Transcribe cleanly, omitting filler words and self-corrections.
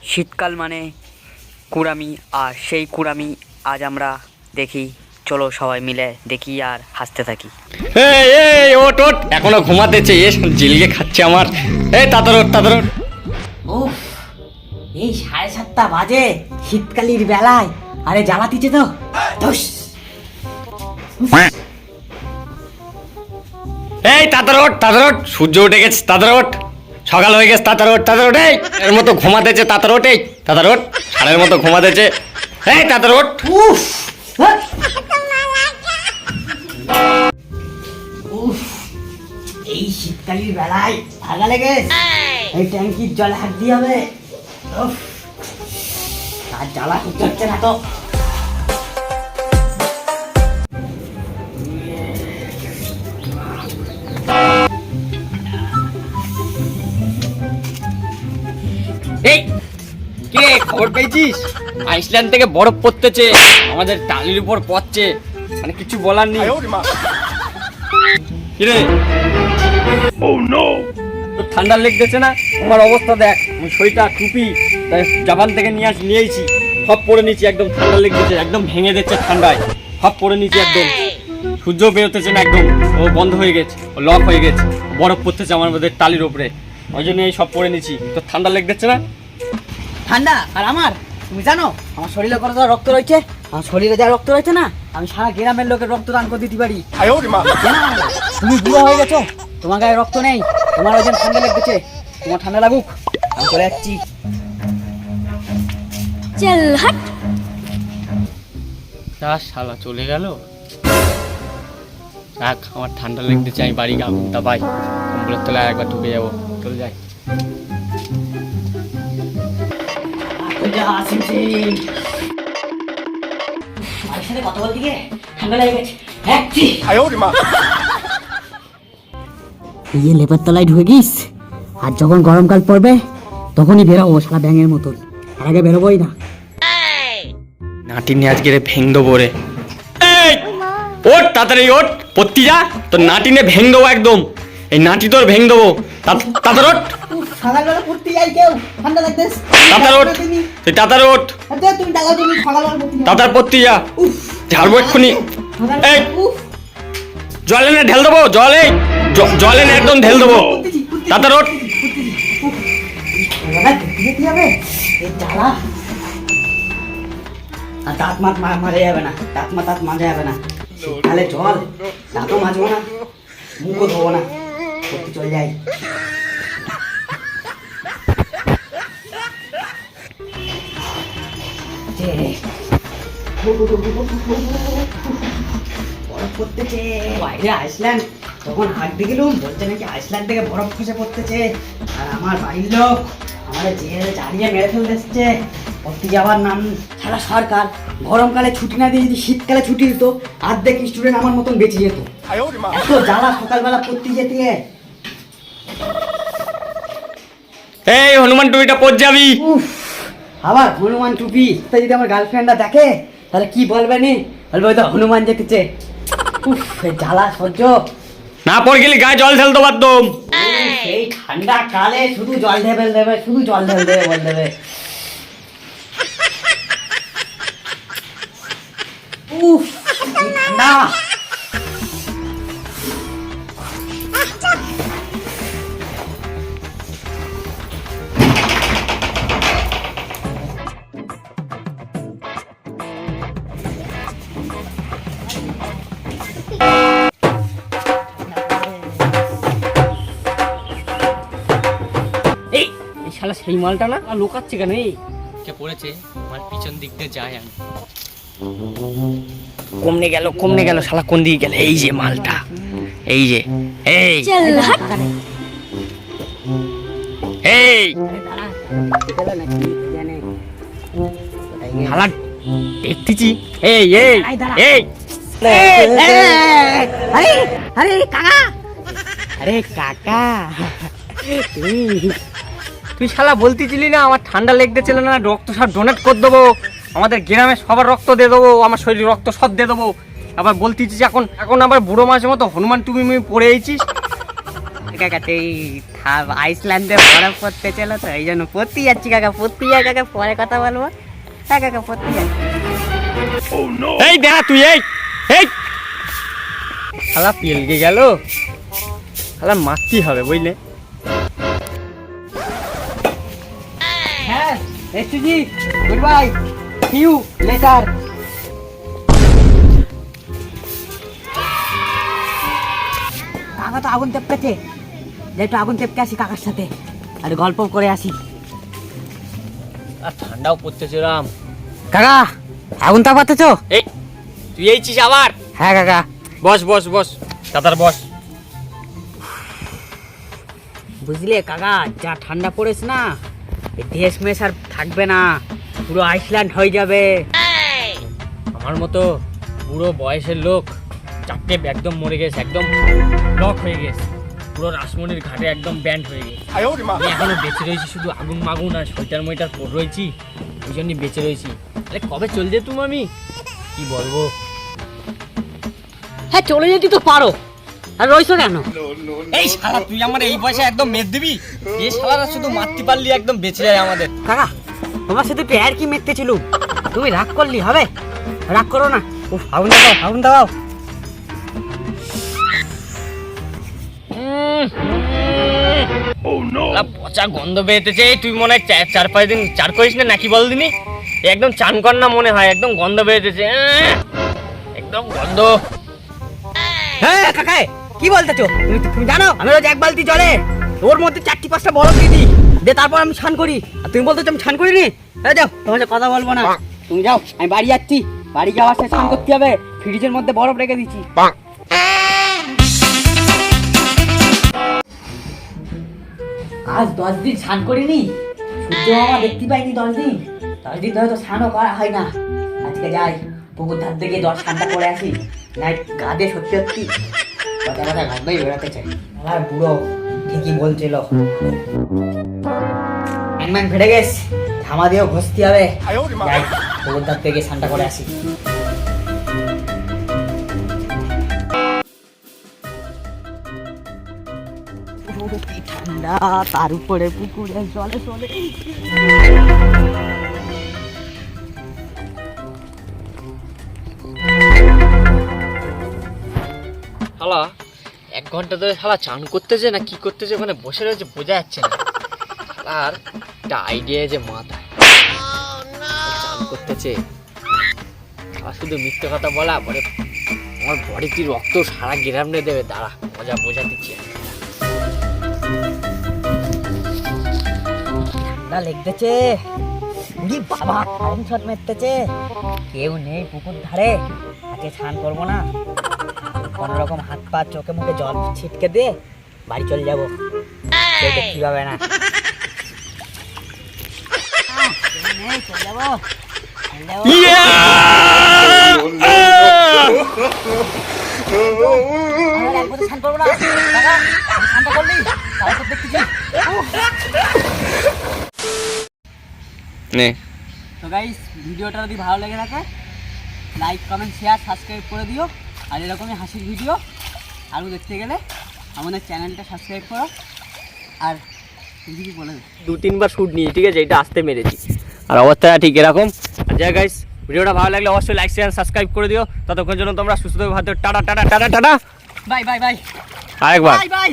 শীতকাল মানে কুড়ামি, আর সেই কুড়ামি আজ আমরা দেখি। চলো সবাই মিলে দেখি আর হাসতে থাকি। এই ওট ওট, এখনো ঘুমাতেছে, এ জিলিয়ে খাচ্ছে আমার। এই তাড়াতাড়ি ওঠ, তাড়াতাড়ি ওঠ। উফ, এই 7:30 বাজে শীতকালীর বেলায়, আরে জ্বালাতিছে তো। ধুস। এই তাড়াতাড়ি ওঠ, তাড়াতাড়ি ওঠ, সূর্য উঠে গেছে, তাড়াতাড়ি ওঠ, সকাল হয়ে গেছে, তাড়াতাড়ি ওঠ, তাড়াতাড়ি ওঠ। এই এর মতো ঘুমাতেছে, তাড়াতাড়ি ওঠ, এই তাড়াতাড়ি ওঠ, ষাঁড়ের মতো ঘুমাতেছে। এই তাড়াতাড়ি ওঠ। উফ, উফ, এই শীতকালীর বেলায় ঠান্ডা লেগে এই ট্যাঙ্কির জলে হাত দিয়ে হবে। উফ, আর জ্বালা করতে হচ্ছে না তো। এই কে খবর পেয়েছিস? আইসল্যান্ড থেকে বরফ পড়তেছে, আমাদের টালির উপর পড়ছে, মানে কিছু বলার নেই। কিরে তোর ঠান্ডা লেগেছে না? আমার অবস্থা দেখ, আমি সোয়েটার টুপি জাপান থেকে নিয়েছি, সব পরে নিয়েছি, একদম ঠান্ডা লেগেছে, একদম ভেঙে দিচ্ছে ঠান্ডায়, সব পরে নিয়েছি একদম। সূর্য বেরোতেছে না, একদম ও বন্ধ হয়ে গেছে, ও লক হয়ে গেছে, বরফ পড়তেছে আমার মধ্যে টালির উপরে, ওই জন্য এই সব পরে নিয়েছি। তোর ঠান্ডা লেগেছে না? ঠান্ডা আর আমার, তুমি জানো আমার শরীরে কত রক্ত রয়েছে? আমার শরীরে যা রক্ত রয়েছে না, আমি সারা গ্রামের লোকের রক্ত দান করে দিতে পারি। জানো, তুমি বুড়ো হয়ে গেছো, তোমার গায়ে রক্ত নেই, তোমার ওই জন্য ঠান্ডা লেগেছে। তোমার ঠান্ডা লাগুক, আমি চলে যাচ্ছি। চল হট। শালা চলে গেল। রাখ, আমার ঠান্ডা লেগেছে, আমি বাড়ি ঘুমটা পাই, কম্বলের তলায় একবার ঢুকে যাবো, চলে যাই। আমার সাথে কথা বলতে গিয়ে ঠান্ডা লেগে গেছে। এই লেবার তলায় ঢুকে গিস, আর যখন গরমকাল পড়বে তখনই বেরোবো শালা ব্যাঙের মতন, আর আগে বেরোবোই না। নাটি নিয়ে আজকে ভেঙ দেবো রে। এই ওঠ, তাড়াতাড়ি ওঠ, পত্তি যা, তোর নাটি নিয়ে ভেঙ দেবো একদম, এই নাটি তোর ভেঙ দেবো, তাড়াতাড়ি ওঠ, সকালবেলা পড়তে যাই কেউ, ঠান্ডা লাগতেছে। তাড়াতাড়ি ওঠ, তুই তাড়াতাড়ি ওঠ, তুমি টাকা তুমি সকালবেলা পড়তে যাও। তাড়াতাড়ি পত্তি যা, ঝাড়বো এক্ষুনি। এই জল এনে ঢেল দেবো, জল এই জল এনে একদম ঢেল দেবো, তাড়াতাড়ি ওঠ। যেতে হবে এই জ্বালা, আর দাঁত মাত মারা যাবে না, দাঁত মাজা যাবে না, তাহলে জল দাঁতও মাজবো না, মুখও ধোবো না, করতে চলে যাই। বরফ পড়তেছে বাইরে, আইসল্যান্ড তখন হাঁটতে গেলুম, বলছে নাকি আইসল্যান্ড থেকে বরফ খসে পড়তেছে, আর আমার বাড়ির লোক আমাদের জেলে জ্বালিয়ে মেরে ফেলতে এসছে। পড়তে যাওয়ার নাম সারা সরকার, গরমকালে ছুটি না দিয়ে যদি শীতকালে ছুটি দিত, অর্ধেক স্টুডেন্ট আমার মতন বেঁচে যেত। এত জ্বালা সকালবেলা পড়তে যেতে। এই হনুমান টুপিটা পর যাবি। উফ, আবার হনুমান টুপি, তা যদি আমার গার্লফ্রেন্ডরা দেখে তাহলে কি বলবে নি, বলবে ওই তো হনুমান যেতেছে। উফ, এই জ্বালা সহ্য না পড়ে গেলি গায়ে জল ঢেল দেবো একদম। এই ঠান্ডা কালে শুধু জল ঢেল দেবে, শুধু জল ঢেল দেবে, বল দেবে। উফ, কি ঠান্ডা। এই শালা সেই মালটা না, আর লোকাচ্ছে কেন? এই কে পড়েছে, আমার পিছন দিক দিয়ে যায়, আমি কমনে গেল শালা, কোন দিকে গেল? এই যে মালটা, এই যে, এই চল হট। এই শালা দেখতেছি, এই এই এই আরে আরে কাকা, আরে কাকা, তুই শালা বলতেছিলি না আমার ঠান্ডা লেগেছিল না, রক্ত সব ডোনেট করে দেবো, আমাদের গ্রামে সবার রক্ত দিয়ে দেবো, আমার শরীরে রক্ত সব দিয়ে দেবো, আবার বলতেছিস এখন এখন আবার বুড়ো মাঝে মতো হনুমান টুপি পরে এইছিস। কাকাতে আর আইসল্যান্ডে বরফ পড়তে চলো তো এই জন্য পড়তে যাচ্ছি কাকা, পড়তে যা কাকা, পরে কথা বলবো। হ্যাঁ কাকা, পড়তে যাচ্ছি। এই দেখা তুই এই এই শালা পেলকে গেল, শালা মারতে হবে বুঝলে। হ্যাঁ এসছি, good bye, see you later. কাকা তো আগুন তেপকেছে, যে একটু আগুন তেপকে আসি কাকার সাথে আর গল্প করে আসি। আর ঠান্ডাও পড়তেছে রাম। কাকা আগুন তাপাতেছ? এই তুই এইছিস আবার? হ্যাঁ কাকা। বস বস বস তাতার বস। বুঝলে কাকা, যা ঠান্ডা পড়েছে না, এই দেশ মেশ আর থাকবে না, পুরো আইসল্যান্ড হয়ে যাবে। আমার মতো পুরো বয়সের লোক চারটে একদম মরে গেছে, একদম ব্লক হয়ে গেছে, পুরো রাসমণির ঘাটে একদম ব্যান্ড হয়ে গেছে। আমি এখনো বেঁচে রয়েছি, শুধু আগুন মাগুন আর সোয়েটার মোয়েটার পর রয়েছি, ওই জন্যই বেঁচে রয়েছি। তাহলে কবে চল যেতুম আমি, কি বলবো। হ্যাঁ চলে যেতে তো পারো, আর রইছো কেন? এই শালা তুই আমার এই বয়সে একদম মেদ দিবি? এই শালারা শুধু মারতে পারলি একদম বেঁচে যায় আমাদের। কাকা তোমার সাথে একটু আর কি মেরতে ছিল, তুমি রাগ করলি হবে? রাগ করো না। উফ, আগুন দাও, আগুন দাও। পচা গন্ধ বেরোতেছে। তুই মনে হয় 4-5 দিন চার করিস না নাকি বল দিনি? একদম চান কর না মনে হয়, একদম গন্ধ বেরোতেছে, একদম গন্ধ। হ্যাঁ কাকা কি বলতেছো? তুমি জানো আমি রোজ এক বালতি জলে ওর মধ্যে 4-5টা বরফ দিয়ে দিই, দিয়ে তারপর আমি স্নান করি, আর তুমি বলতেছো আমি স্নান করিনি? যাও, তোমার সাথে কথা বলবো না, তুমি যাও, আমি বাড়ি যাচ্ছি। বাড়ি যাওয়ার সাথে স্নান করতে হবে, ফ্রিজের মধ্যে বরফ রেখে দিচ্ছি। আজ 10 দিন স্নান করিনি, সূর্য মামা দেখতে পাইনি 10 দিন। 10 দিন ধরে তো স্নানও করা হয় না। আজকে যাই পুকুর ধার থেকে 10 স্নানটা করে আসি, নাই গা দিয়ে সত্যি সত্যি কথা কথা গন্ধই বেরোতে চাই। আর বুড়ো ঠিকই বলছিল, ম্যাং ফেটে গেছে, ধামা দিয়েও ঘষতে হবে। যাই পুকুর ধার থেকে স্নানটা করে আসি। কি ঠান্ডা, তার উপরে পুকুরের জলে চলে। শালা 1 ঘন্টা ধরে শালা চান করতেছে না কি করতেছে, ওখানে বসে রয়েছে, বোঝা যাচ্ছে না। আর একটা আইডিয়া যে মাথায় চান করতেছে, আর শুধু মিথ্যে কথা বলা পরে আমার বডিতে রক্ত সারা গ্রাম নিয়ে দেবে। দাঁড়া মজা বোঝা দিচ্ছি। ঠান্ডা লেগতেছে, উরি বাবা কারেন্ট শট মেরতেছে, কেউ নেই পুকুর ধারে, আজকে স্নান করবো না, কোনো রকম হাত পা চোখে মুখে জল ছিটকে দিয়ে বাড়ি চলে যাবো, কেউ দেখতে পাবে না। চলে যাবো, স্নান করবো না কাকা, স্নানটা করলি তারপর দেখতেছি। তো গাইস ভিডিওটা যদি ভালো লেগে থাকে লাইক কমেন্ট শেয়ার সাবস্ক্রাইব করে দিও, আর এরকমই হাসির ভিডিও আরও দেখতে গেলে আমাদের চ্যানেলটা সাবস্ক্রাইব করো। আর কিছু বলে 2-3 বার শুট নিয়ে, ঠিক আছে, এটা আসতে মেরেছি আর অবস্থাটা ঠিক এরকম। আর যাই গাইস ভিডিওটা ভালো লাগলে অবশ্যই লাইক শেয়ার সাবস্ক্রাইব করে দিও। ততক্ষণ জন্য তোমরা সুস্থ থাকো, tata tata tata tata, bye bye bye, আরেকবার বাই বাই।